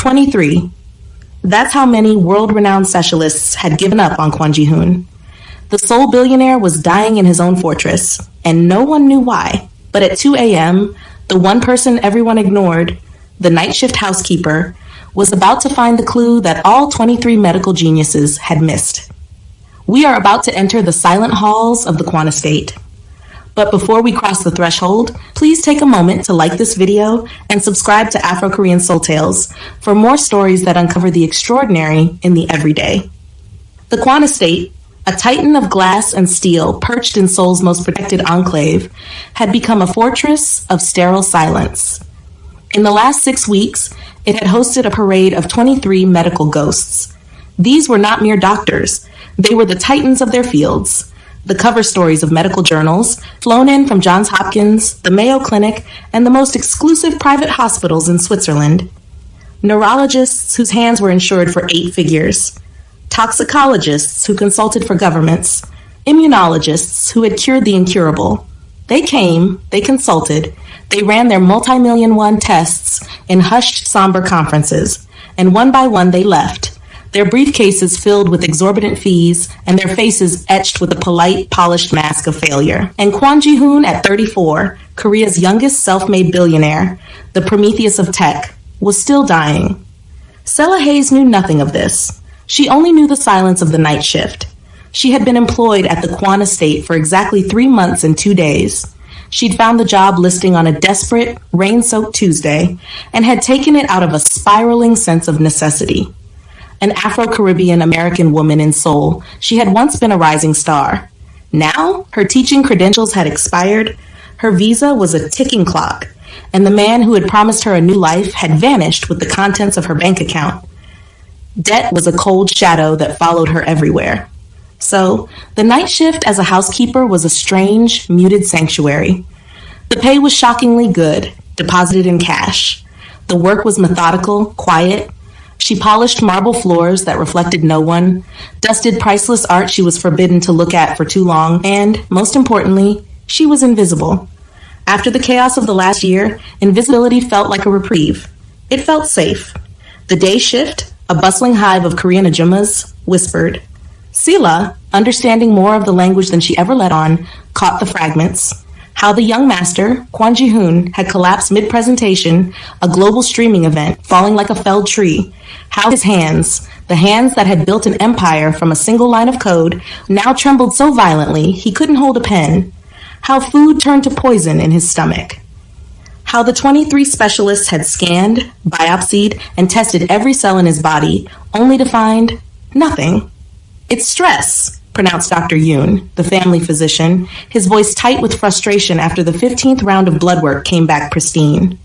23. That's how many world-renowned specialists had given up on Kwon Ji-hoon. The soul billionaire was dying in his own fortress, and no one knew why. But at 2 a.m., the one person everyone ignored, the night shift housekeeper, was about to find the clue that all 23 medical geniuses had missed. We are about to enter the silent halls of the Kwon estate. But before we cross the threshold, please take a moment to like this video and subscribe to Afro-Korean Soul Tales for more stories that uncover the extraordinary in the everyday. The Kwon estate, a titan of glass and steel perched in Seoul's most protected enclave, had become a fortress of sterile silence. In the last 6 weeks, it had hosted a parade of 23 medical ghosts. These were not mere doctors. They were the titans of their fields. The cover stories of medical journals, flown in from Johns Hopkins, the Mayo Clinic, and the most exclusive private hospitals in Switzerland. Neurologists whose hands were insured for 8 figures. Toxicologists who consulted for governments. Immunologists who had cured the incurable. They came, they consulted, they ran their multi-million-won tests in hushed, somber conferences, and one by one they left, their briefcases filled with exorbitant fees and their faces etched with a polite, polished mask of failure. And Kwon Ji-hoon, at 34, Korea's youngest self-made billionaire, the Prometheus of tech, was still dying. Selah Hayes knew nothing of this. She only knew the silence of the night shift. She had been employed at the Kwon estate for exactly 3 months and 2 days. She'd found the job listing on a desperate, rain-soaked Tuesday and had taken it out of a spiraling sense of necessity. An Afro-Caribbean American woman in Seoul, she had once been a rising star. Now, her teaching credentials had expired, her visa was a ticking clock, and the man who had promised her a new life had vanished with the contents of her bank account. Debt was a cold shadow that followed her everywhere. So, the night shift as a housekeeper was a strange, muted sanctuary. The pay was shockingly good, deposited in cash. The work was methodical, quiet. She polished marble floors that reflected no one, dusted priceless art she was forbidden to look at for too long, and, most importantly, she was invisible. After the chaos of the last year, invisibility felt like a reprieve. It felt safe. The day shift, a bustling hive of Korean ajumas, whispered. Selah, understanding more of the language than she ever let on, caught the fragments. How the young master, Kwon Ji-hoon, had collapsed mid-presentation, a global streaming event, falling like a felled tree. How his hands, the hands that had built an empire from a single line of code, now trembled so violently he couldn't hold a pen. How food turned to poison in his stomach. How the 23 specialists had scanned, biopsied, and tested every cell in his body, only to find nothing. It's stress, pronounced Dr. Yoon, the family physician, his voice tight with frustration after the 15th round of blood work came back pristine.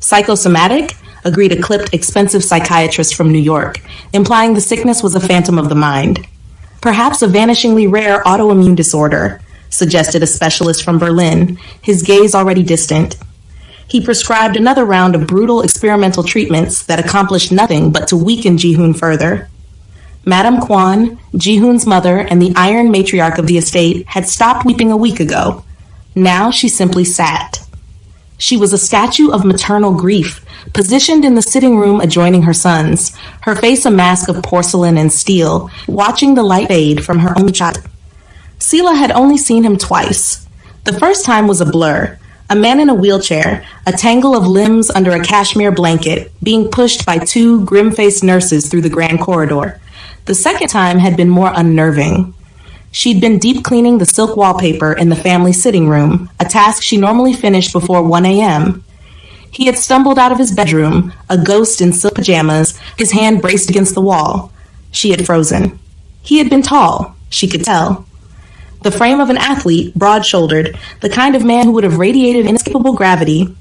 Psychosomatic, agreed a clipped, expensive psychiatrist from New York, implying the sickness was a phantom of the mind. Perhaps a vanishingly rare autoimmune disorder, suggested a specialist from Berlin, his gaze already distant. He prescribed another round of brutal experimental treatments that accomplished nothing but to weaken Ji-hoon further. Madame Kwon, Ji-hoon's mother and the iron matriarch of the estate, had stopped weeping a week ago. Now she simply sat. She was a statue of maternal grief, positioned in the sitting room adjoining her son's, her face a mask of porcelain and steel, watching the light fade from her only child. Selah had only seen him twice. The first time was a blur, a man in a wheelchair, a tangle of limbs under a cashmere blanket, being pushed by 2 grim-faced nurses through the grand corridor. The second time had been more unnerving. She'd been deep cleaning the silk wallpaper in the family sitting room, a task she normally finished before 1 a.m. He had stumbled out of his bedroom, a ghost in silk pajamas, his hand braced against the wall. She had frozen. He had been tall, she could tell. The frame of an athlete, broad-shouldered, the kind of man who would have radiated inescapable gravity.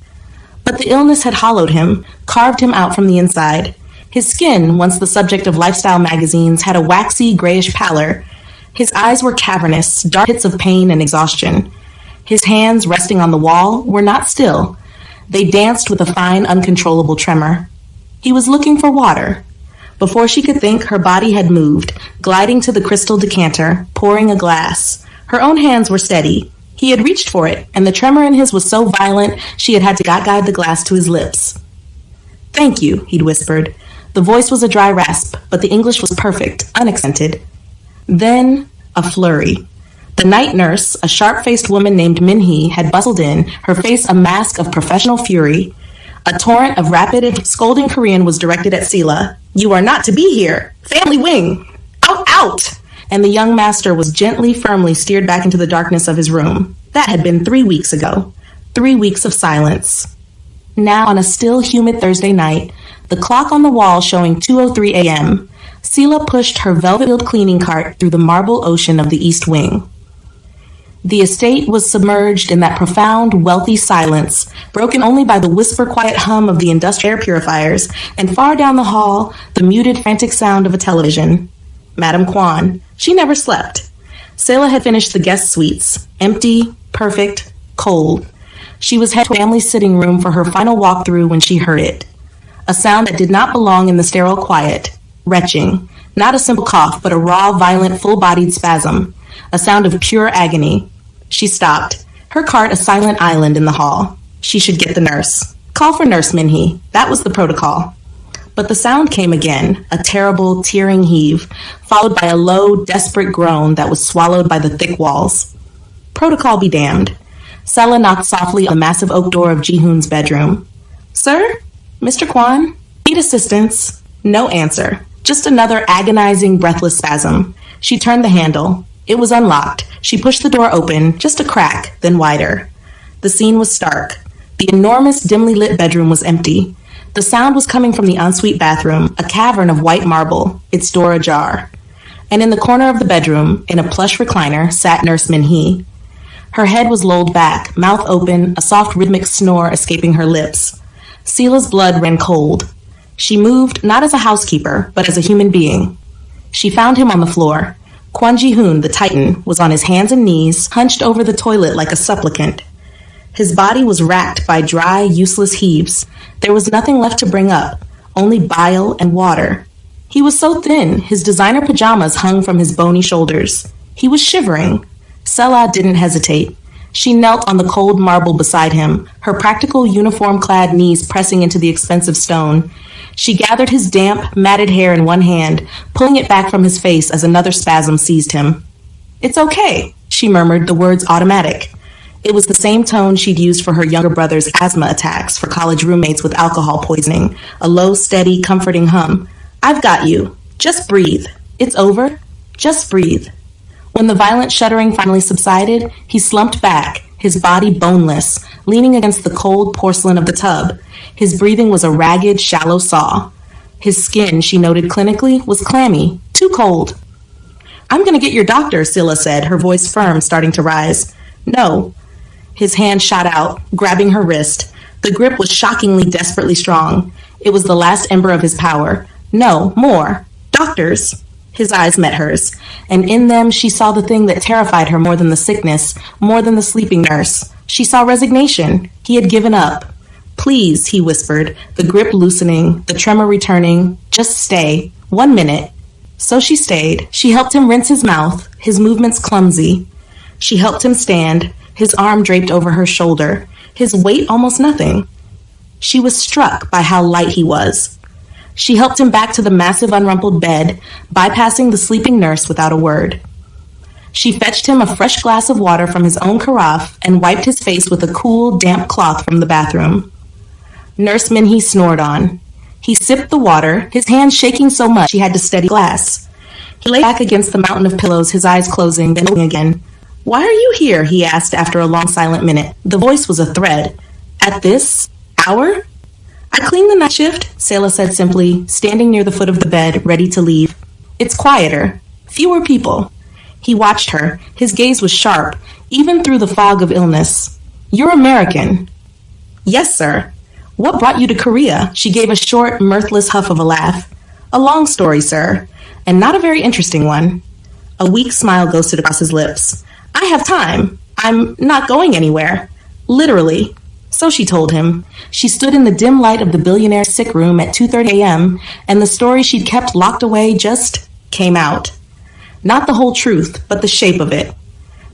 But the illness had hollowed him, carved him out from the inside. His skin, once the subject of lifestyle magazines, had a waxy, grayish pallor. His eyes were cavernous, dark pits of pain and exhaustion. His hands, resting on the wall, were not still. They danced with a fine, uncontrollable tremor. He was looking for water. Before she could think, her body had moved, gliding to the crystal decanter, pouring a glass. Her own hands were steady. He had reached for it, and the tremor in his was so violent she had to guide the glass to his lips. Thank you, he'd whispered. The voice was a dry rasp, but the English was perfect, unaccented. Then, a flurry. The night nurse, a sharp-faced woman named Min-hee, had bustled in, her face a mask of professional fury. A torrent of rapid and scolding Korean was directed at Selah. You are not to be here! Family wing! Out, out! And the young master was gently, firmly steered back into the darkness of his room. That had been 3 weeks ago. 3 weeks of silence. Now, on a still, humid Thursday night, the clock on the wall showing 2:03 a.m., Selah pushed her velvet-filled cleaning cart through the marble ocean of the East Wing. The estate was submerged in that profound, wealthy silence, broken only by the whisper-quiet hum of the industrial air purifiers, and far down the hall, the muted, frantic sound of a television. Madame Kwon. She never slept. Selah had finished the guest suites, empty, perfect, cold. She was headed to the family sitting room for her final walkthrough when she heard it. A sound that did not belong in the sterile quiet. Retching. Not a simple cough, but a raw, violent, full-bodied spasm. A sound of pure agony. She stopped, her cart a silent island in the hall. She should get the nurse. Call for Nurse Min-hee. That was the protocol. But the sound came again, a terrible, tearing heave, followed by a low, desperate groan that was swallowed by the thick walls. Protocol be damned. Selah knocked softly on the massive oak door of Ji-hoon's bedroom. Sir? Mr. Kwon? Need assistance? No answer. Just another agonizing, breathless spasm. She turned the handle. It was unlocked. She pushed the door open, just a crack, then wider. The scene was stark. The enormous, dimly lit bedroom was empty. The sound was coming from the ensuite bathroom, a cavern of white marble, its door ajar. And in the corner of the bedroom, in a plush recliner, sat Nurse Min-hee. Her head was lolled back, mouth open, a soft rhythmic snore escaping her lips. Selah's blood ran cold. She moved not as a housekeeper, but as a human being. She found him on the floor. Kwon Ji-hoon, the Titan, was on his hands and knees, hunched over the toilet like a supplicant. His body was racked by dry, useless heaves. There was nothing left to bring up, only bile and water. He was so thin, his designer pajamas hung from his bony shoulders. He was shivering. Selah didn't hesitate. She knelt on the cold marble beside him, her practical uniform-clad knees pressing into the expensive stone. She gathered his damp, matted hair in one hand, pulling it back from his face as another spasm seized him. It's okay, she murmured, the words automatic. It was the same tone she'd used for her younger brother's asthma attacks for college roommates with alcohol poisoning, a low, steady, comforting hum. I've got you. Just breathe. It's over. Just breathe. When the violent shuddering finally subsided, he slumped back, his body boneless, leaning against the cold porcelain of the tub. His breathing was a ragged, shallow saw. His skin, she noted clinically, was clammy, too cold. I'm going to get your doctor, Selah said, her voice firm, starting to rise. No. His hand shot out, grabbing her wrist. The grip was shockingly, desperately strong. It was the last ember of his power. No, more. Doctors. His eyes met hers, and in them she saw the thing that terrified her more than the sickness, more than the sleeping nurse. She saw resignation. He had given up. Please, he whispered, the grip loosening, the tremor returning. Just stay. 1 minute. So she stayed. She helped him rinse his mouth, his movements clumsy. She helped him stand, his arm draped over her shoulder, his weight almost nothing. She was struck by how light he was. She helped him back to the massive unrumpled bed, bypassing the sleeping nurse without a word. She fetched him a fresh glass of water from his own carafe and wiped his face with a cool, damp cloth from the bathroom. Nurse Min-hee snored on. He sipped the water, his hands shaking so much he had to steady glass. He lay back against the mountain of pillows, his eyes closing, then opening again. Why are you here? He asked after a long silent minute. The voice was a thread. At this hour? I cleaned the night shift, Selah said simply, standing near the foot of the bed, ready to leave. It's quieter. Fewer people. He watched her. His gaze was sharp, even through the fog of illness. You're American. Yes, sir. What brought you to Korea? She gave a short, mirthless huff of a laugh. A long story, sir, and not a very interesting one. A weak smile ghosted across his lips. I have time. I'm not going anywhere. Literally. So she told him. She stood in the dim light of the Billionaire sick room at 2:30 a.m., and the story she'd kept locked away just came out. Not the whole truth, but the shape of it.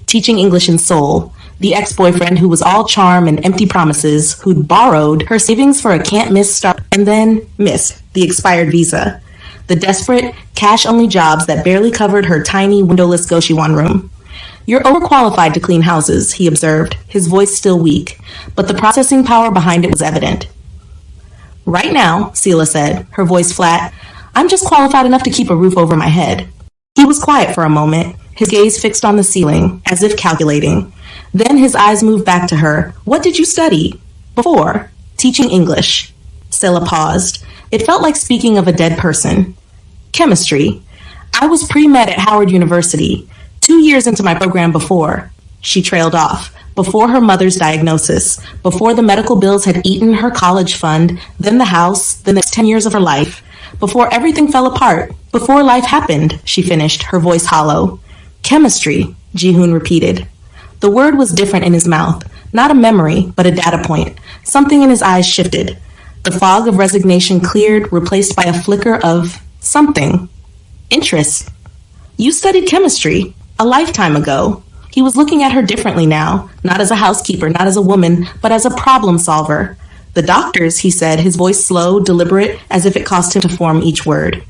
Teaching English in Seoul, the ex-boyfriend who was all charm and empty promises, who'd borrowed her savings for a can't-miss start and then missed the expired visa. The desperate, cash-only jobs that barely covered her tiny, windowless Goshiwon room. "You're overqualified to clean houses," he observed, his voice still weak, but the processing power behind it was evident. "Right now," Selah said, her voice flat, "I'm just qualified enough to keep a roof over my head." He was quiet for a moment, his gaze fixed on the ceiling, as if calculating. Then his eyes moved back to her. "What did you study before?" "Teaching English." Selah paused. It felt like speaking of a dead person. "Chemistry. I was pre-med at Howard University, 2 years into my program before." She trailed off. Before her mother's diagnosis, before the medical bills had eaten her college fund, then the house, the next 10 years of her life, before everything fell apart, before life happened, she finished, her voice hollow. "Chemistry," Ji-hoon repeated. The word was different in his mouth, not a memory, but a data point. Something in his eyes shifted. The fog of resignation cleared, replaced by a flicker of something. Interest. "You studied chemistry a lifetime ago." He was looking at her differently now, not as a housekeeper, not as a woman, but as a problem solver. "The doctors," he said, his voice slow, deliberate, as if it cost him to form each word.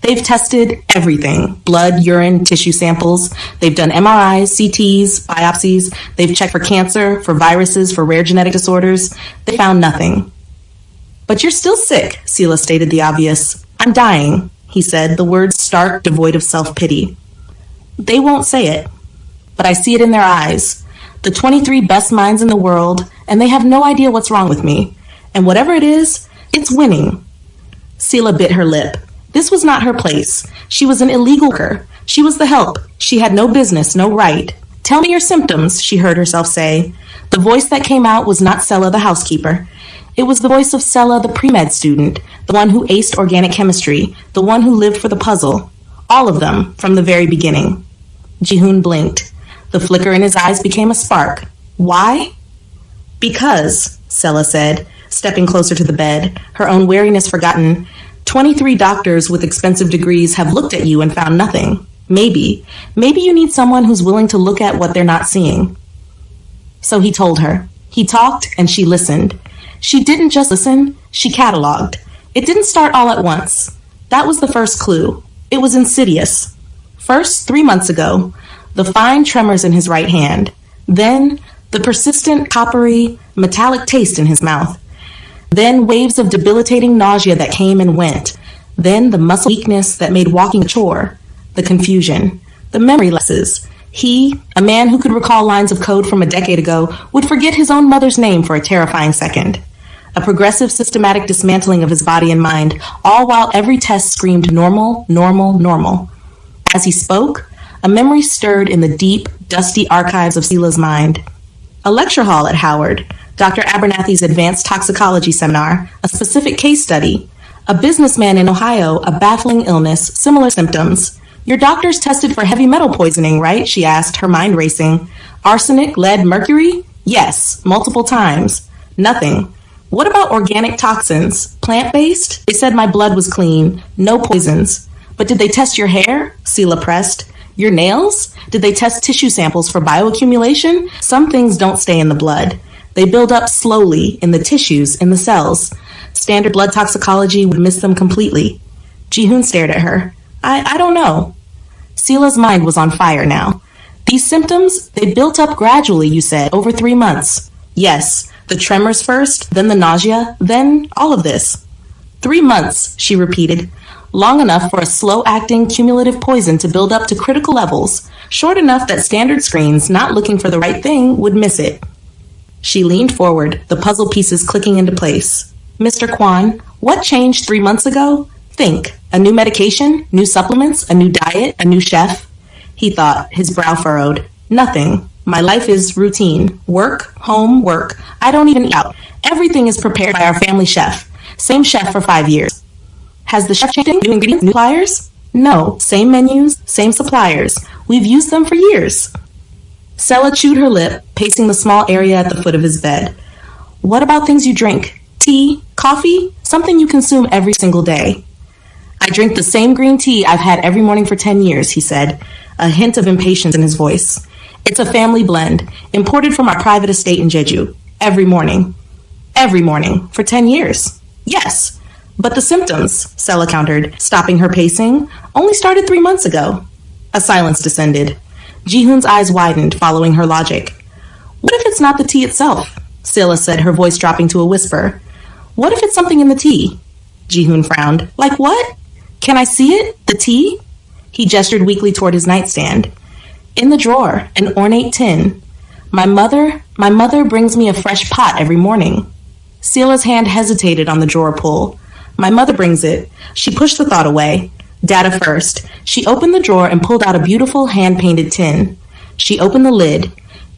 "They've tested everything. Blood, urine, tissue samples. They've done MRIs, CTs, biopsies. They've checked for cancer, for viruses, for rare genetic disorders. They found nothing." "But you're still sick," Selah stated the obvious. "I'm dying," he said, the words stark, devoid of self-pity. "They won't say it, but I see it in their eyes. The 23 best minds in the world, and they have no idea what's wrong with me. And whatever it is, it's winning." Selah bit her lip. This was not her place. She was an illegal worker. She was the help. She had no business, no right. "Tell me your symptoms," she heard herself say. The voice that came out was not Selah the housekeeper. It was the voice of Selah the pre-med student, the one who aced organic chemistry, the one who lived for the puzzle. All of them, from the very beginning. Ji-hoon blinked. The flicker in his eyes became a spark. "Why?" "Because," Selah said, stepping closer to the bed, her own wariness forgotten. 23 doctors with expensive degrees have looked at you and found nothing. Maybe you need someone who's willing to look at what they're not seeing." So he told her. He talked and she listened. She didn't just listen, she cataloged. It didn't start all at once. That was the first clue. It was insidious. First, 3 months ago, the fine tremors in his right hand. Then, the persistent, coppery, metallic taste in his mouth. Then waves of debilitating nausea that came and went. Then the muscle weakness that made walking a chore. The confusion. The memory lapses. He, a man who could recall lines of code from a decade ago, would forget his own mother's name for a terrifying second. A progressive, systematic dismantling of his body and mind, all while every test screamed normal, normal, normal. As he spoke, a memory stirred in the deep, dusty archives of Selah's mind. A lecture hall at Howard, Dr. Abernathy's advanced toxicology seminar, a specific case study, a businessman in Ohio, a baffling illness, similar symptoms. "Your doctors tested for heavy metal poisoning, right?" she asked, her mind racing. "Arsenic, lead, mercury?" "Yes, multiple times." "Nothing." "What about organic toxins? Plant-based?" "They said my blood was clean, no poisons." "But did they test your hair?" Selah pressed. "Your nails? Did they test tissue samples for bioaccumulation?" "Some things don't stay in the blood. They build up slowly in the tissues, in the cells. Standard blood toxicology would miss them completely." Ji-hoon stared at her. I don't know." Selah's mind was on fire now. "These symptoms, they built up gradually, you said, over 3 months." "Yes, the tremors first, then the nausea, then all of this." 3 months, she repeated. "Long enough for a slow-acting cumulative poison to build up to critical levels, short enough that standard screens, not looking for the right thing, would miss it." She leaned forward, the puzzle pieces clicking into place. "Mr. Kwon, what changed 3 months ago? Think. A new medication? New supplements? A new diet? A new chef?" He thought, his brow furrowed. "Nothing. My life is routine. Work, home, work. I don't even eat out. Everything is prepared by our family chef. Same chef for 5 years." "Has the chef changed? New ingredients? New suppliers?" "No. Same menus, same suppliers. We've used them for years." Selah chewed her lip, pacing the small area at the foot of his bed. "What about things you drink? Tea? Coffee? Something you consume every single day?" "I drink the same green tea I've had every morning for 10 years, he said, a hint of impatience in his voice. It's a family blend, imported from our private estate in Jeju. Every morning. Every morning. For 10 years. Yes. But the symptoms, Selah countered, stopping her pacing, only started 3 months ago. A silence descended. Ji-hoon's eyes widened, following her logic. What if it's not the tea itself? Selah said, her voice dropping to a whisper. What if it's something in the tea? Ji-hoon frowned. Like what? Can I see it? The tea? He gestured weakly toward his nightstand. In the drawer, an ornate tin. My mother brings me a fresh pot every morning. Selah's hand hesitated on the drawer pull. My mother brings it. She pushed the thought away. Data first. She opened the drawer and pulled out a beautiful hand-painted tin. She opened the lid.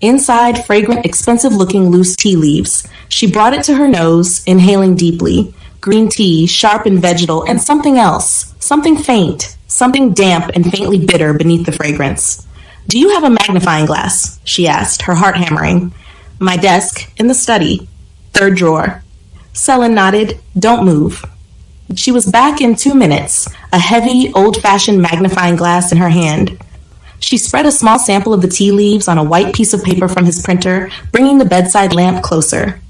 Inside, fragrant, expensive-looking loose tea leaves. She brought it to her nose, inhaling deeply. Green tea, sharp and vegetal, and something else. Something faint. Something damp and faintly bitter beneath the fragrance. Do you have a magnifying glass? She asked, her heart hammering. My desk, in the study. Third drawer. Selah nodded. Don't move. She was back in 2 minutes, a heavy, old-fashioned magnifying glass in her hand. She spread a small sample of the tea leaves on a white piece of paper from his printer, bringing the bedside lamp closer.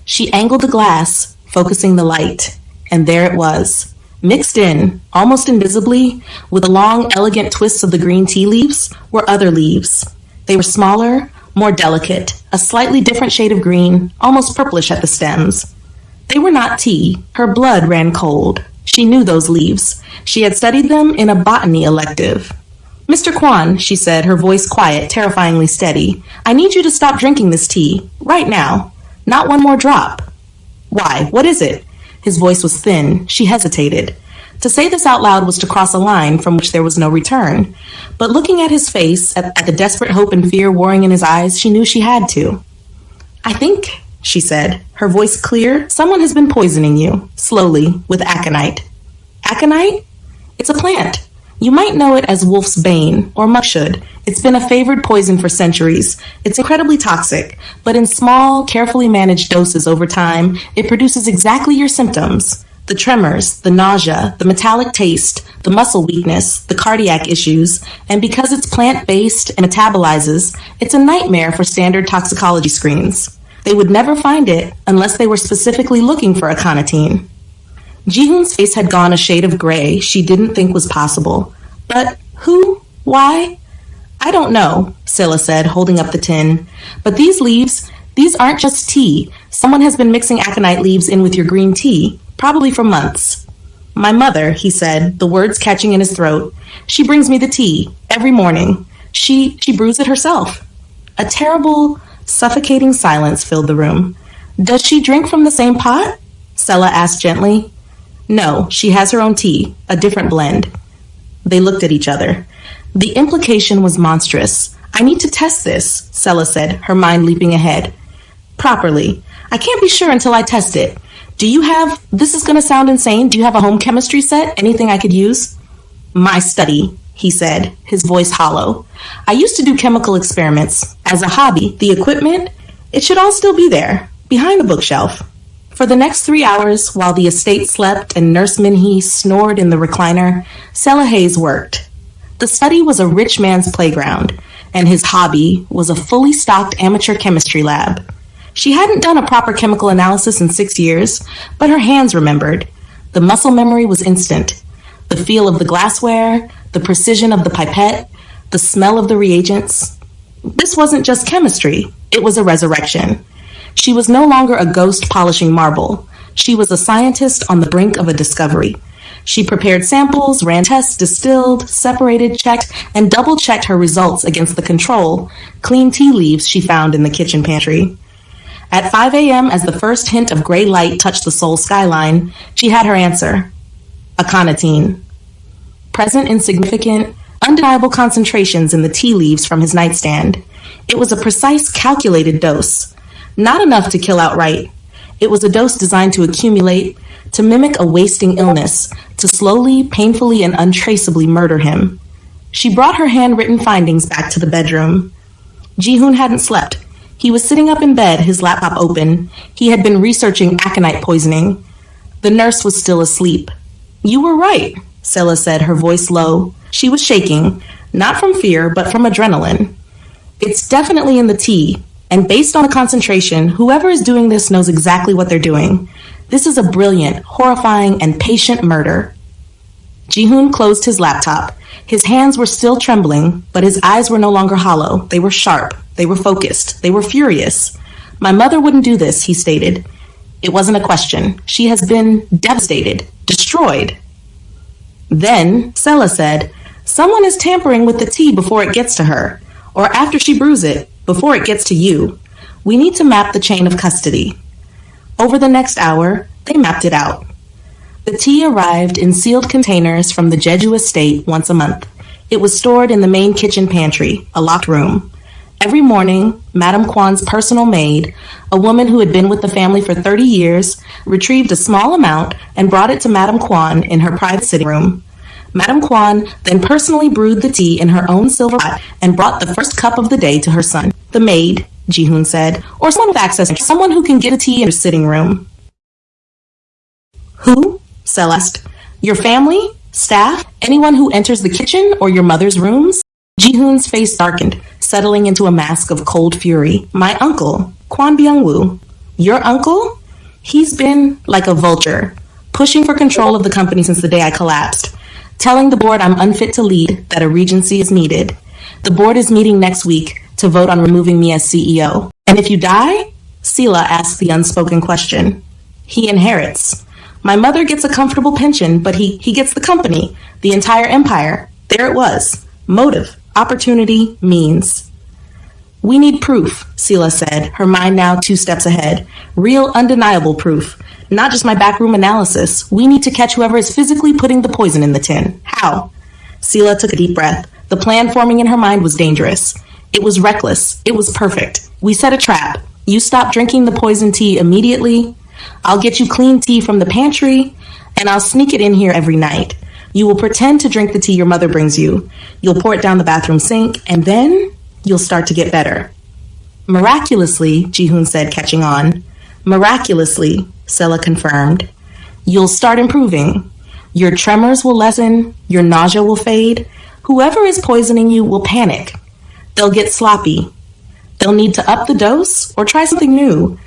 She angled the glass, focusing the light, and there it was. Mixed in, almost invisibly, with the long, elegant twists of the green tea leaves, were other leaves. They were smaller, more delicate, a slightly different shade of green, almost purplish at the stems. They were not tea. Her blood ran cold. She knew those leaves. She had studied them in a botany elective. Mr. Kwon, she said, her voice quiet, terrifyingly steady, I need you to stop drinking this tea, right now. Not one more drop. Why? What is it? His voice was thin. She hesitated. To say this out loud was to cross a line from which there was no return. But looking at his face, at the desperate hope and fear warring in his eyes, she knew she had to. I think, she said, her voice clear, someone has been poisoning you, slowly, with aconite. Aconite? It's a plant. You might know it as wolf's bane, or mushroom. It's been a favored poison for centuries. It's incredibly toxic, but in small, carefully managed doses over time, it produces exactly your symptoms. The tremors, the nausea, the metallic taste, the muscle weakness, the cardiac issues, and because it's plant-based and metabolizes, it's a nightmare for standard toxicology screens. They would never find it unless they were specifically looking for aconitine. Ji-hoon's face had gone a shade of gray she didn't think was possible. But who? Why? I don't know, Selah said, holding up the tin. But these leaves, these aren't just tea. Someone has been mixing aconite leaves in with your green tea, probably for months. My mother, he said, the words catching in his throat. She brings me the tea, every morning. She brews it herself. A terrible, suffocating silence filled the room. Does she drink from the same pot? Selah asked gently. No, she has her own tea, a different blend. They looked at each other. The implication was monstrous. I need to test this, Selah said, her mind leaping ahead. Properly. I can't be sure until I test it. This is going to sound insane, do you have a home chemistry set? Anything I could use? My study, he said, his voice hollow. I used to do chemical experiments. As a hobby, the equipment, it should all still be there, behind the bookshelf. For the next 3 hours, while the estate slept and Nurse Min-hee snored in the recliner, Selah Hayes worked. The study was a rich man's playground, and his hobby was a fully stocked amateur chemistry lab. She hadn't done a proper chemical analysis in 6 years, but her hands remembered. The muscle memory was instant. The feel of the glassware, the precision of the pipette, the smell of the reagents. This wasn't just chemistry, it was a resurrection. She was no longer a ghost polishing marble. She was a scientist on the brink of a discovery. She prepared samples, ran tests, distilled, separated, checked, and double-checked her results against the control, clean tea leaves she found in the kitchen pantry. At 5 a.m., as the first hint of gray light touched the Seoul skyline, she had her answer. Aconitine. Present in significant, undeniable concentrations in the tea leaves from his nightstand. It was a precise, calculated dose. Not enough to kill outright. It was a dose designed to accumulate, to mimic a wasting illness, to slowly, painfully, and untraceably murder him. She brought her handwritten findings back to the bedroom. Ji-hoon hadn't slept. He was sitting up in bed, his laptop open. He had been researching aconite poisoning. The nurse was still asleep. You were right, Selah said, her voice low. She was shaking, not from fear, but from adrenaline. It's definitely in the tea, and based on the concentration, whoever is doing this knows exactly what they're doing. This is a brilliant, horrifying, and patient murder. Ji-hoon closed his laptop. His hands were still trembling, but his eyes were no longer hollow. They were sharp. They were focused. They were furious. My mother wouldn't do this, he stated. It wasn't a question. She has been devastated, destroyed. Then, Selah said, someone is tampering with the tea before it gets to her, or after she brews it, before it gets to you. We need to map the chain of custody. Over the next hour, they mapped it out. The tea arrived in sealed containers from the Jeju estate once a month. It was stored in the main kitchen pantry, a locked room. Every morning, Madame Kwon's personal maid, a woman who had been with the family for 30 years, retrieved a small amount and brought it to Madame Kwon in her private sitting room. Madame Kwon then personally brewed the tea in her own silver pot and brought the first cup of the day to her son. The maid, Ji-hoon said, or someone with access, someone who can get a tea in her sitting room. Who? Selah asked. Your family? Staff? Anyone who enters the kitchen or your mother's rooms? Ji-hoon's face darkened, settling into a mask of cold fury. My uncle, Kwon Byung-woo. Your uncle? He's been like a vulture, pushing for control of the company since the day I collapsed, telling the board I'm unfit to lead, that a regency is needed. The board is meeting next week to vote on removing me as CEO. And if you die? Selah asked the unspoken question. He inherits. My mother gets a comfortable pension, but he gets the company, the entire empire. There it was. Motive, opportunity, means. We need proof, Selah said, her mind now 2 steps ahead. Real, undeniable proof. Not just my backroom analysis. We need to catch whoever is physically putting the poison in the tin. How? Selah took a deep breath. The plan forming in her mind was dangerous. It was reckless. It was perfect. We set a trap. You stop drinking the poison tea immediately. I'll get you clean tea from the pantry, and I'll sneak it in here every night. You will pretend to drink the tea your mother brings you. You'll pour it down the bathroom sink, and then you'll start to get better. Miraculously, Ji-hoon said, catching on. Miraculously, Selah confirmed. You'll start improving. Your tremors will lessen. Your nausea will fade. Whoever is poisoning you will panic. They'll get sloppy. They'll need to up the dose or try something new,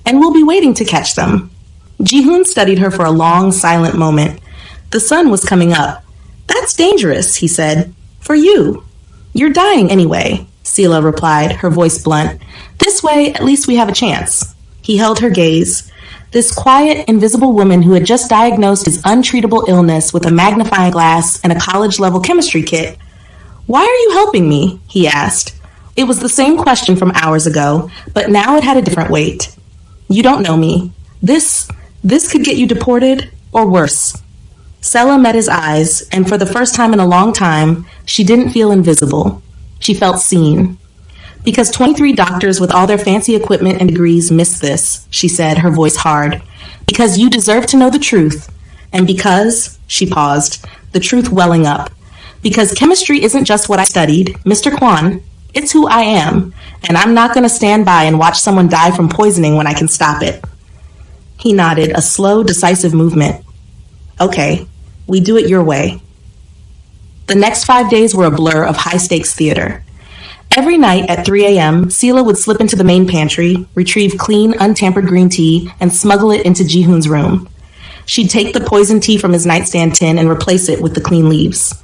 and we'll be waiting to catch them. Ji-hoon studied her for a long, silent moment. The sun was coming up. That's dangerous, he said. For you. You're dying anyway, Selah replied, her voice blunt. This way, at least we have a chance. He held her gaze. This quiet, invisible woman who had just diagnosed his untreatable illness with a magnifying glass and a college-level chemistry kit. Why are you helping me? He asked. It was the same question from hours ago, but now it had a different weight. You don't know me. This could get you deported, or worse. Selah met his eyes, and for the first time in a long time, she didn't feel invisible. She felt seen. Because 23 doctors with all their fancy equipment and degrees missed this, she said, her voice hard. Because you deserve to know the truth. And because, she paused, the truth welling up. Because chemistry isn't just what I studied, Mr. Kwon. It's who I am, and I'm not going to stand by and watch someone die from poisoning when I can stop it. He nodded, a slow, decisive movement. Okay, we do it your way. The next 5 days were a blur of high-stakes theater. Every night at 3 a.m., Selah would slip into the main pantry, retrieve clean, untampered green tea, and smuggle it into Ji-hoon's room. She'd take the poison tea from his nightstand tin and replace it with the clean leaves.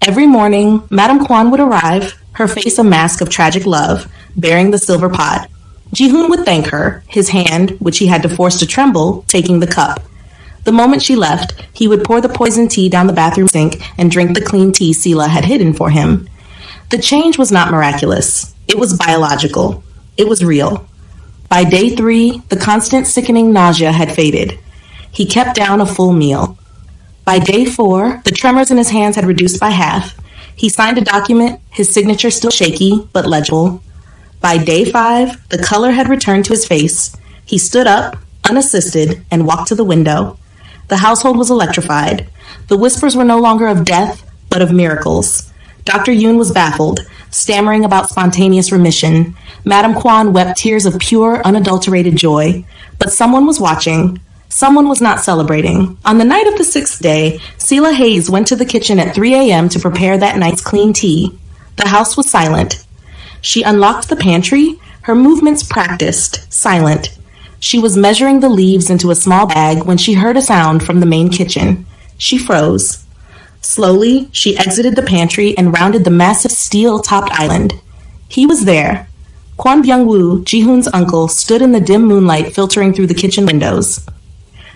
Every morning, Madame Kwon would arrive, her face a mask of tragic love, bearing the silver pot. Ji-hoon would thank her, his hand, which he had to force to tremble, taking the cup. The moment she left, he would pour the poison tea down the bathroom sink and drink the clean tea Selah had hidden for him. The change was not miraculous. It was biological. It was real. By day 3, the constant sickening nausea had faded. He kept down a full meal. By day 4, the tremors in his hands had reduced by half. He signed a document, his signature still shaky, but legible. By day 5, the color had returned to his face. He stood up, unassisted, and walked to the window. The household was electrified. The whispers were no longer of death, but of miracles. Dr. Yoon was baffled, stammering about spontaneous remission. Madame Kwon wept tears of pure, unadulterated joy. But someone was watching. Someone was not celebrating. On the night of the 6th day, Selah Hayes went to the kitchen at 3 a.m. to prepare that night's clean tea. The house was silent. She unlocked the pantry, her movements practiced, silent. She was measuring the leaves into a small bag when she heard a sound from the main kitchen. She froze. Slowly, she exited the pantry and rounded the massive steel-topped island. He was there. Kwon Byung-woo, Ji-hoon's uncle, stood in the dim moonlight filtering through the kitchen windows.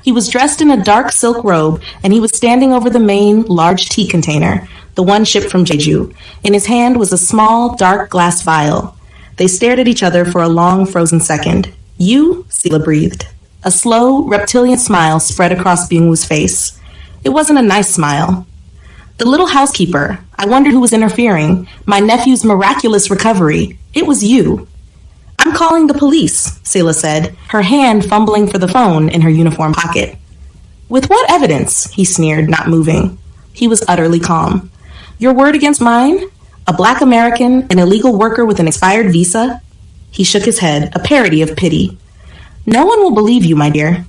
He was dressed in a dark silk robe, and he was standing over the main, large tea container, the one shipped from Jeju. In his hand was a small, dark glass vial. They stared at each other for a long, frozen second. "You?" Selah breathed. A slow, reptilian smile spread across Byung-woo's face. It wasn't a nice smile. "The little housekeeper. I wondered who was interfering. My nephew's miraculous recovery. It was you." "I'm calling the police," Selah said, her hand fumbling for the phone in her uniform pocket. "With what evidence?" he sneered, not moving. He was utterly calm. "Your word against mine? A black American, an illegal worker with an expired visa?" He shook his head, a parody of pity. "No one will believe you, my dear."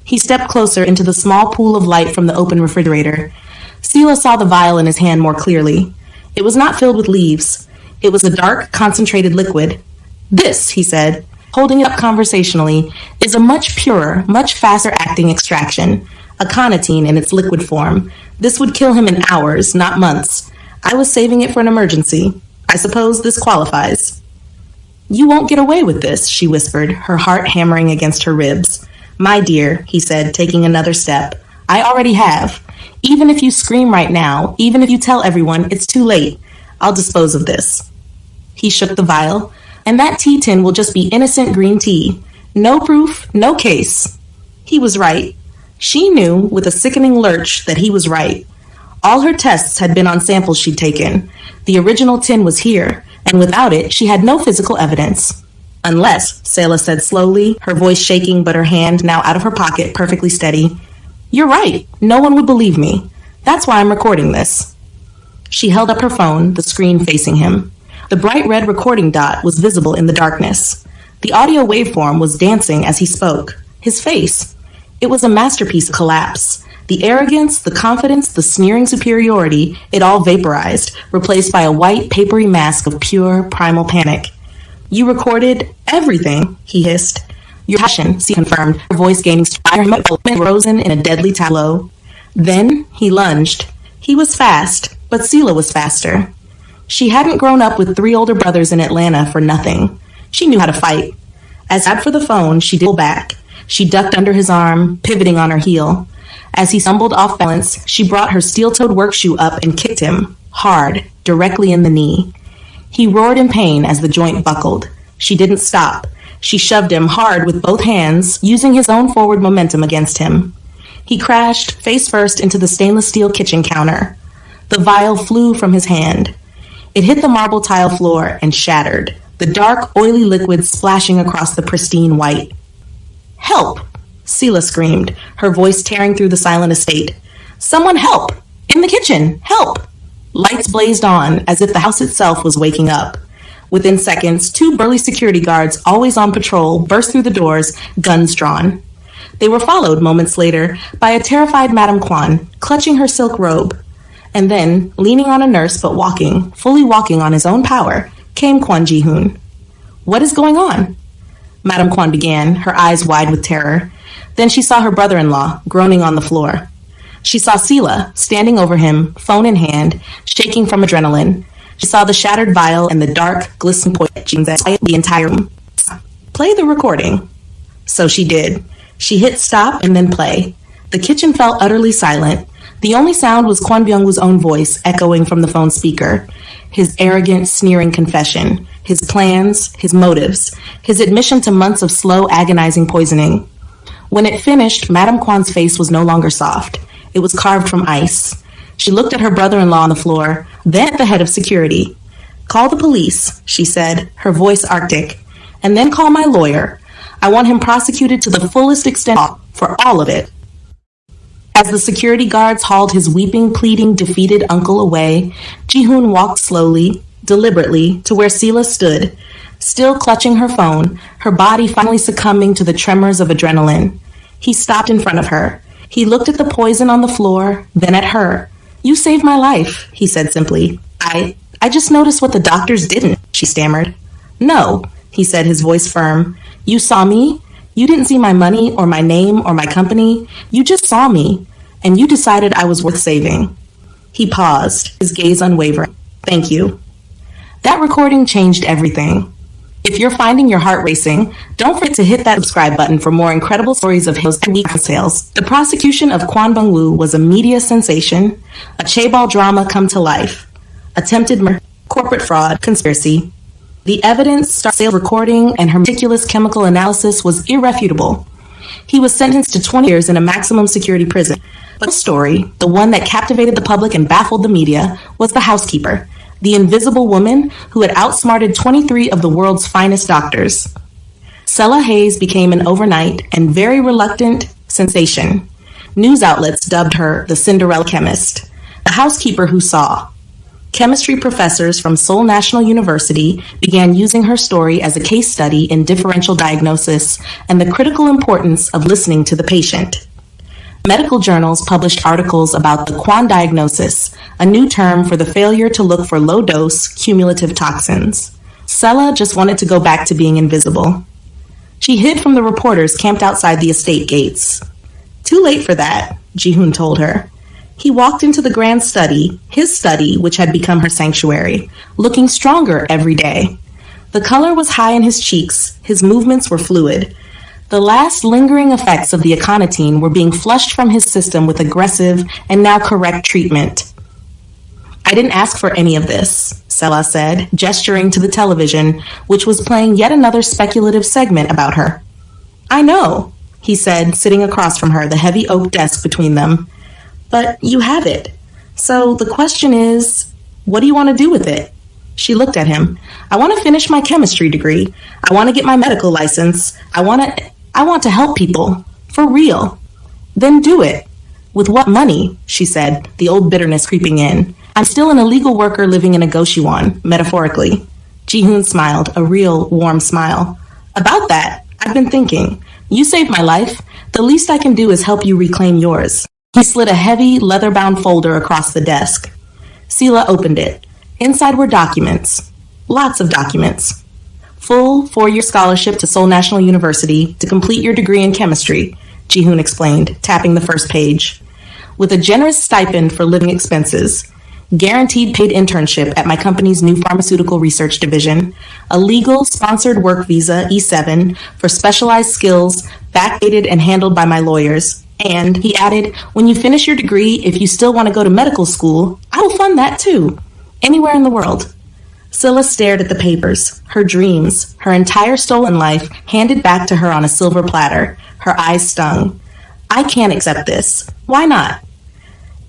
He stepped closer into the small pool of light from the open refrigerator. Selah saw the vial in his hand more clearly. It was not filled with leaves. It was a dark, concentrated liquid. "This," he said, holding it up conversationally, "is a much purer, much faster-acting extraction. Aconitine in its liquid form. This would kill him in hours, not months. I was saving it for an emergency. I suppose this qualifies." "You won't get away with this," she whispered, her heart hammering against her ribs. "My dear," he said, taking another step, "I already have. Even if you scream right now, even if you tell everyone, it's too late. I'll dispose of this." He shook the vial. "And that tea tin will just be innocent green tea. No proof, no case." He was right. She knew, with a sickening lurch, that he was right. All her tests had been on samples she'd taken. The original tin was here, and without it, she had no physical evidence. "Unless," Selah said slowly, her voice shaking but her hand now out of her pocket, perfectly steady. "You're right. No one would believe me. That's why I'm recording this." She held up her phone, the screen facing him. The bright red recording dot was visible in the darkness. The audio waveform was dancing as he spoke. His face. It was a masterpiece of collapse. The arrogance, the confidence, the sneering superiority, it all vaporized, replaced by a white, papery mask of pure, primal panic. "You recorded everything," he hissed. "Your passion," she confirmed, her voice gaining stride, frozen in a deadly tableau. Then he lunged. He was fast, but Selah was faster. She hadn't grown up with 3 older brothers in Atlanta for nothing. She knew how to fight. As he grabbed for the phone, she did pull back. She ducked under his arm, pivoting on her heel. As he stumbled off balance, she brought her steel-toed work shoe up and kicked him, hard, directly in the knee. He roared in pain as the joint buckled. She didn't stop. She shoved him hard with both hands, using his own forward momentum against him. He crashed, face first, into the stainless steel kitchen counter. The vial flew from his hand. It hit the marble tile floor and shattered, the dark, oily liquid splashing across the pristine white. "Help!" Selah screamed, her voice tearing through the silent estate. "Someone help! In the kitchen! Help!" Lights blazed on, as if the house itself was waking up. Within seconds, 2 burly security guards, always on patrol, burst through the doors, guns drawn. They were followed, moments later, by a terrified Madame Kwon, clutching her silk robe. And then, leaning on a nurse but walking, fully walking on his own power, came Kwon Ji-hoon. "What is going on?" Madame Kwon began, her eyes wide with terror. Then she saw her brother-in-law, groaning on the floor. She saw Selah, standing over him, phone in hand, shaking from adrenaline. She saw the shattered vial and the dark, glistening poison that quiet the entire room. "Play the recording." So she did. She hit stop and then play. The kitchen felt utterly silent. The only sound was Kwon Byung-woo's own voice echoing from the phone speaker. His arrogant, sneering confession. His plans, his motives. His admission to months of slow, agonizing poisoning. When it finished, Madame Kwon's face was no longer soft. It was carved from ice. She looked at her brother-in-law on the floor, then at the head of security. "Call the police," she said, her voice arctic. "And then call my lawyer. I want him prosecuted to the fullest extent for all of it." As the security guards hauled his weeping, pleading, defeated uncle away, Ji-hoon walked slowly, deliberately, to where Selah stood, still clutching her phone, her body finally succumbing to the tremors of adrenaline. He stopped in front of her. He looked at the poison on the floor, then at her. "You saved my life," he said simply. I just noticed what the doctors didn't." she stammered. No, he said, his voice firm. You saw me? You didn't see my money or my name or my company. You just saw me, and you decided I was worth saving. He paused, his gaze unwavering. Thank you. That recording changed everything. If you're finding your heart racing, don't forget to hit that subscribe button for more incredible stories of Afro-Korean Tales. The prosecution of Kwon Bung-woo was a media sensation, a chaebol drama come to life, attempted murder, corporate fraud, conspiracy. The evidence, sales recording, and her meticulous chemical analysis was irrefutable. He was sentenced to 20 years in a maximum security prison. But the story, the one that captivated the public and baffled the media, was the housekeeper, the invisible woman who had outsmarted 23 of the world's finest doctors. Selah Hayes became an overnight and very reluctant sensation. News outlets dubbed her the Cinderella chemist, the housekeeper who saw. Chemistry professors from Seoul National University began using her story as a case study in differential diagnosis and the critical importance of listening to the patient. Medical journals published articles about the Kwon diagnosis, a new term for the failure to look for low-dose, cumulative toxins. Selah just wanted to go back to being invisible. She hid from the reporters camped outside the estate gates. Too late for that, Ji-hoon told her. He walked into the grand study, his study, which had become her sanctuary, looking stronger every day. The color was high in his cheeks, his movements were fluid. The last lingering effects of the aconitine were being flushed from his system with aggressive and now correct treatment. I didn't ask for any of this, Selah said, gesturing to the television, which was playing yet another speculative segment about her. I know, he said, sitting across from her, the heavy oak desk between them. But you have it. So the question is, what do you want to do with it? She looked at him. I want to finish my chemistry degree. I want to get my medical license. I want to help people. For real. Then do it. With what money? She said, the old bitterness creeping in. I'm still an illegal worker living in a goshiwon, metaphorically. Ji-hoon smiled, a real, warm smile. About that, I've been thinking. You saved my life. The least I can do is help you reclaim yours. He slid a heavy, leather-bound folder across the desk. Selah opened it. Inside were documents. Lots of documents. Full 4-year scholarship to Seoul National University to complete your degree in chemistry, Ji-hoon explained, tapping the first page. With a generous stipend for living expenses, guaranteed paid internship at my company's new pharmaceutical research division, a legal sponsored work visa, E7, for specialized skills, backdated and handled by my lawyers. And, he added, when you finish your degree, if you still want to go to medical school, I will fund that too. Anywhere in the world. Selah stared at the papers, her dreams, her entire stolen life handed back to her on a silver platter. Her eyes stung. I can't accept this. Why not?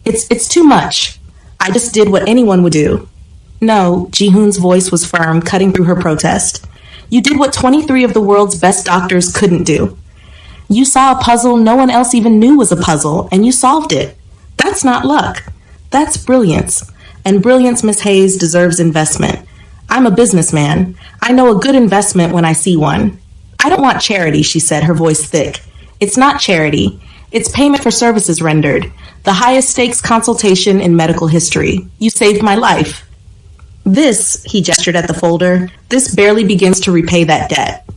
It's too much. I just did what anyone would do. No, Ji-hoon's voice was firm, cutting through her protest. You did what 23 of the world's best doctors couldn't do. You saw a puzzle no one else even knew was a puzzle, and you solved it. That's not luck. That's brilliance. And brilliance, Miss Hayes, deserves investment. I'm a businessman. I know a good investment when I see one. I don't want charity, she said, her voice thick. It's not charity. It's payment for services rendered. The highest stakes consultation in medical history. You saved my life. This, he gestured at the folder, this barely begins to repay that debt.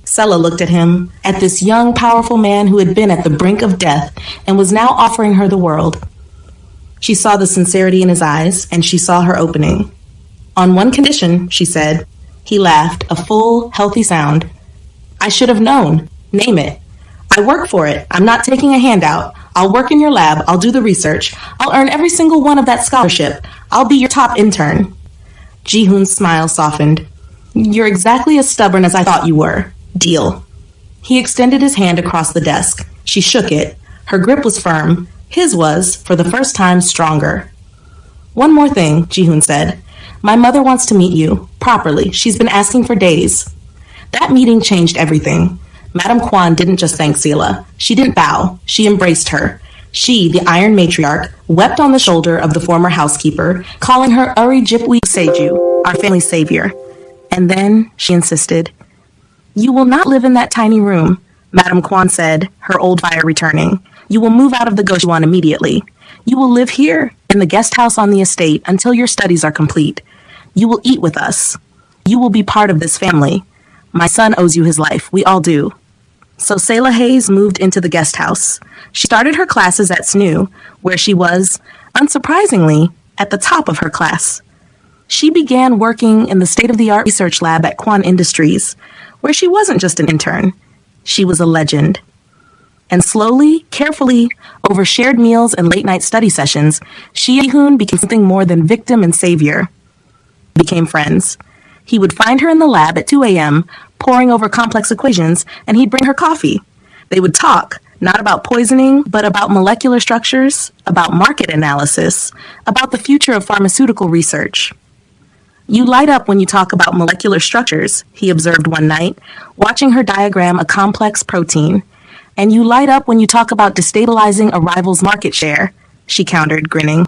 Selah looked at him, at this young, powerful man who had been at the brink of death and was now offering her the world. She saw the sincerity in his eyes, and she saw her opening. On one condition, she said. He laughed, a full, healthy sound. I should have known. Name it. I work for it. I'm not taking a handout. I'll work in your lab. I'll do the research. I'll earn every single one of that scholarship. I'll be your top intern. Ji-hoon's smile softened. You're exactly as stubborn as I thought you were. Deal. He extended his hand across the desk. She shook it. Her grip was firm. His was, for the first time, stronger. One more thing, Ji-hoon said. My mother wants to meet you, properly. She's been asking for days. That meeting changed everything. Madame Kwon didn't just thank Selah. She didn't bow. She embraced her. She, the Iron Matriarch, wept on the shoulder of the former housekeeper, calling her Uri Jipwi Seju, our family savior. And then she insisted. You will not live in that tiny room, Madame Kwon said, her old fire returning. You will move out of the goshiwon immediately. You will live here, in the guest house on the estate, until your studies are complete. You will eat with us. You will be part of this family. My son owes you his life. We all do. So Selah Hayes moved into the guest house. She started her classes at SNU, where she was, unsurprisingly, at the top of her class. She began working in the state-of-the-art research lab at Kwon Industries, where she wasn't just an intern. She was a legend. And slowly, carefully, over shared meals and late-night study sessions, she and Ji-hoon became something more than victim and savior. They became friends. He would find her in the lab at 2 a.m., poring over complex equations, and he'd bring her coffee. They would talk, not about poisoning, but about molecular structures, about market analysis, about the future of pharmaceutical research. You light up when you talk about molecular structures, he observed one night, watching her diagram a complex protein. And you light up when you talk about destabilizing a rival's market share, she countered, grinning.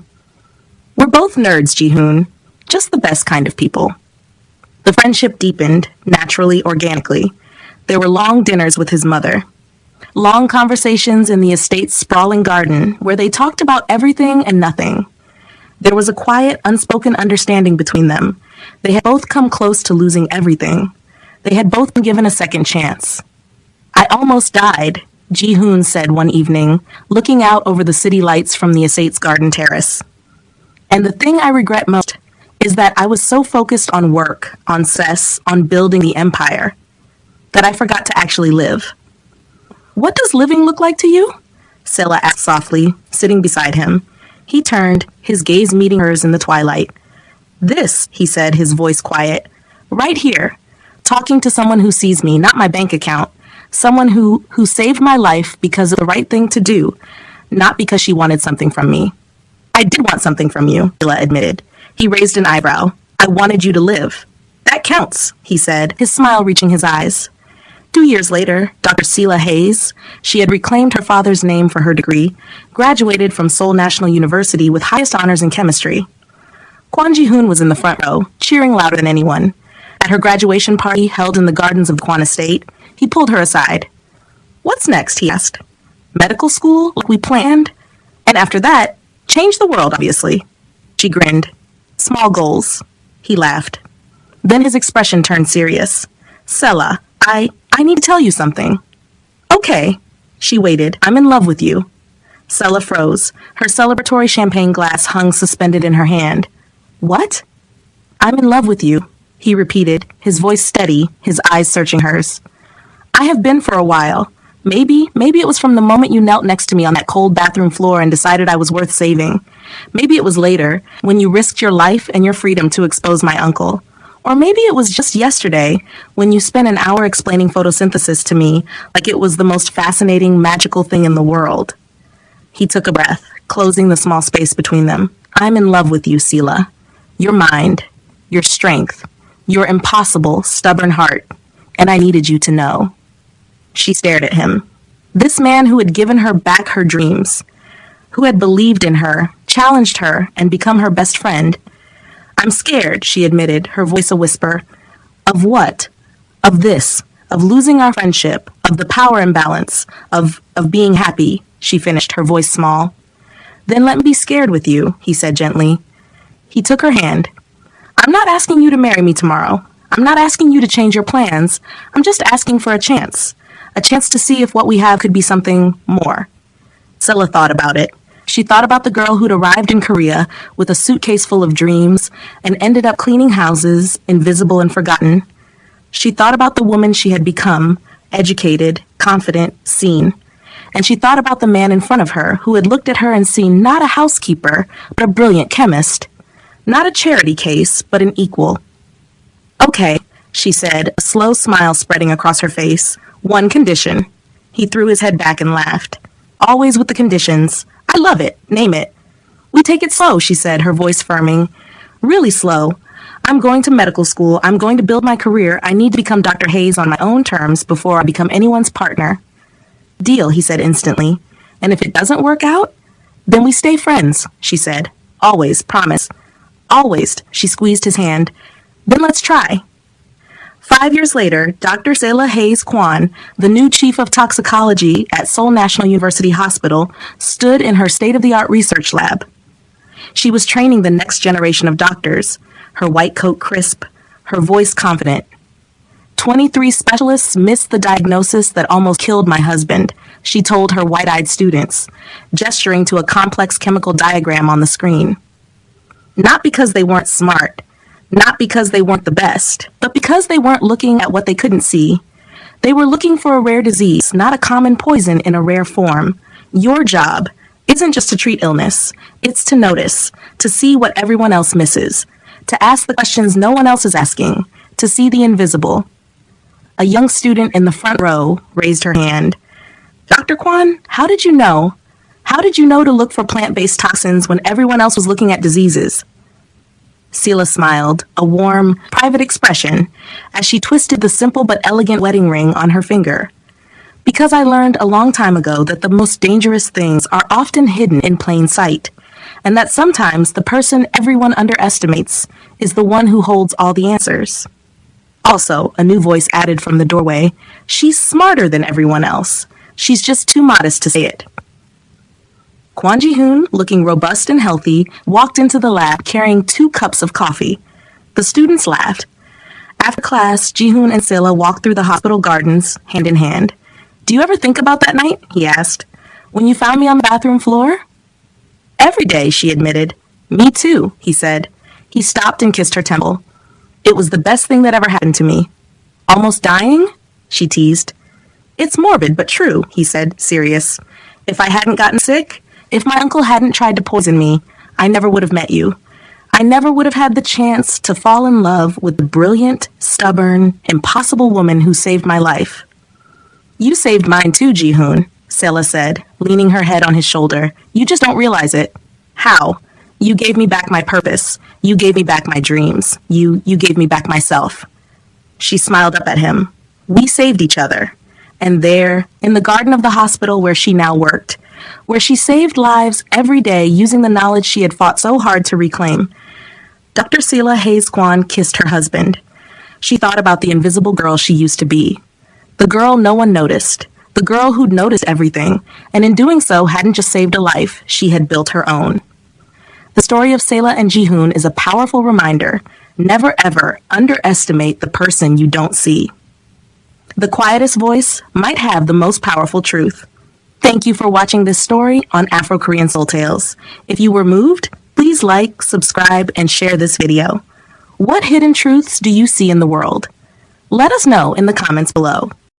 We're both nerds, Ji-hoon. Just the best kind of people. The friendship deepened, naturally, organically. There were long dinners with his mother. Long conversations in the estate's sprawling garden, where they talked about everything and nothing. There was a quiet, unspoken understanding between them. They had both come close to losing everything. They had both been given a second chance. I almost died, Ji-hoon said one evening, looking out over the city lights from the estate's garden terrace. And the thing I regret most is that I was so focused on work, on success, on building the empire, that I forgot to actually live. What does living look like to you? Selah asked softly, sitting beside him. He turned, his gaze meeting hers in the twilight. This, he said, his voice quiet, right here, talking to someone who sees me, not my bank account. Someone who saved my life because of the right thing to do, not because she wanted something from me. I did want something from you, Selah admitted. He raised an eyebrow. I wanted you to live. That counts, he said, his smile reaching his eyes. 2 years later, Dr. Selah Hayes, she had reclaimed her father's name for her degree, graduated from Seoul National University with highest honors in chemistry. Kwon Ji-hoon was in the front row, cheering louder than anyone. At her graduation party held in the gardens of Kwon Estate, he pulled her aside. What's next, he asked. Medical school, like we planned? And after that, change the world, obviously. She grinned. Small goals. He laughed. Then his expression turned serious. Selah, I need to tell you something. Okay. She waited. I'm in love with you. Selah froze. Her celebratory champagne glass hung suspended in her hand. What? I'm in love with you, he repeated, his voice steady, his eyes searching hers. I have been for a while. Maybe it was from the moment you knelt next to me on that cold bathroom floor and decided I was worth saving. Maybe it was later, when you risked your life and your freedom to expose my uncle. Or maybe it was just yesterday, when you spent an hour explaining photosynthesis to me like it was the most fascinating, magical thing in the world. He took a breath, closing the small space between them. I'm in love with you, Selah. Your mind, your strength, your impossible, stubborn heart. And I needed you to know. She stared at him. This man who had given her back her dreams, who had believed in her, challenged her, and become her best friend. I'm scared, she admitted, her voice a whisper. Of what? Of this. Of losing our friendship. Of the power imbalance. Of being happy, she finished, her voice small. Then let me be scared with you, he said gently. He took her hand. I'm not asking you to marry me tomorrow. I'm not asking you to change your plans. I'm just asking for a chance. A chance to see if what we have could be something more. Selah thought about it. She thought about the girl who'd arrived in Korea with a suitcase full of dreams and ended up cleaning houses, invisible and forgotten. She thought about the woman she had become, educated, confident, seen. And she thought about the man in front of her who had looked at her and seen not a housekeeper, but a brilliant chemist. Not a charity case, but an equal. Okay, she said, a slow smile spreading across her face. One condition. He threw his head back and laughed. Always with the conditions. I love it. Name it. We take it slow, she said, her voice firming. Really slow. I'm going to medical school. I'm going to build my career. I need to become Dr. Hayes on my own terms before I become anyone's partner. Deal, he said instantly. And if it doesn't work out, then we stay friends, she said. Always, promise. Always, she squeezed his hand. Then let's try. 5 years later, Dr. Selah Hayes Kwon, the new chief of toxicology at Seoul National University Hospital, stood in her state-of-the-art research lab. She was training the next generation of doctors, her white coat crisp, her voice confident. 23 specialists missed the diagnosis that almost killed my husband, she told her wide-eyed students, gesturing to a complex chemical diagram on the screen. Not because they weren't smart, not because they weren't the best, but because they weren't looking at what they couldn't see. They were looking for a rare disease, not a common poison in a rare form. Your job isn't just to treat illness, it's to notice, to see what everyone else misses, to ask the questions no one else is asking, to see the invisible. A young student in the front row raised her hand. Dr. Kwon, how did you know? How did you know to look for plant-based toxins when everyone else was looking at diseases? Selah smiled, a warm, private expression, as she twisted the simple but elegant wedding ring on her finger. Because I learned a long time ago that the most dangerous things are often hidden in plain sight, and that sometimes the person everyone underestimates is the one who holds all the answers. Also, a new voice added from the doorway, she's smarter than everyone else. She's just too modest to say it. Kwon Ji-hoon, looking robust and healthy, walked into the lab carrying 2 cups of coffee. The students laughed. After class, Ji-hoon and Selah walked through the hospital gardens, hand in hand. Do you ever think about that night? He asked. When you found me on the bathroom floor? Every day, she admitted. Me too, he said. He stopped and kissed her temple. It was the best thing that ever happened to me. Almost dying? She teased. It's morbid, but true, he said, serious. If I hadn't gotten sick, if my uncle hadn't tried to poison me, I never would have met you. I never would have had the chance to fall in love with the brilliant, stubborn, impossible woman who saved my life. You saved mine too, Ji-hoon, Selah said, leaning her head on his shoulder. You just don't realize it. How? You gave me back my purpose. You gave me back my dreams. You gave me back myself. She smiled up at him. We saved each other. And there, in the garden of the hospital where she now worked, where she saved lives every day using the knowledge she had fought so hard to reclaim, Dr. Selah Hayes Kwon kissed her husband. She thought about the invisible girl she used to be. The girl no one noticed. The girl who'd noticed everything, and in doing so hadn't just saved a life, she had built her own. The story of Selah and Ji-hoon is a powerful reminder. Never ever underestimate the person you don't see. The quietest voice might have the most powerful truth. Thank you for watching this story on Afro-Korean Soul Tales. If you were moved, please like, subscribe, and share this video. What hidden truths do you see in the world? Let us know in the comments below.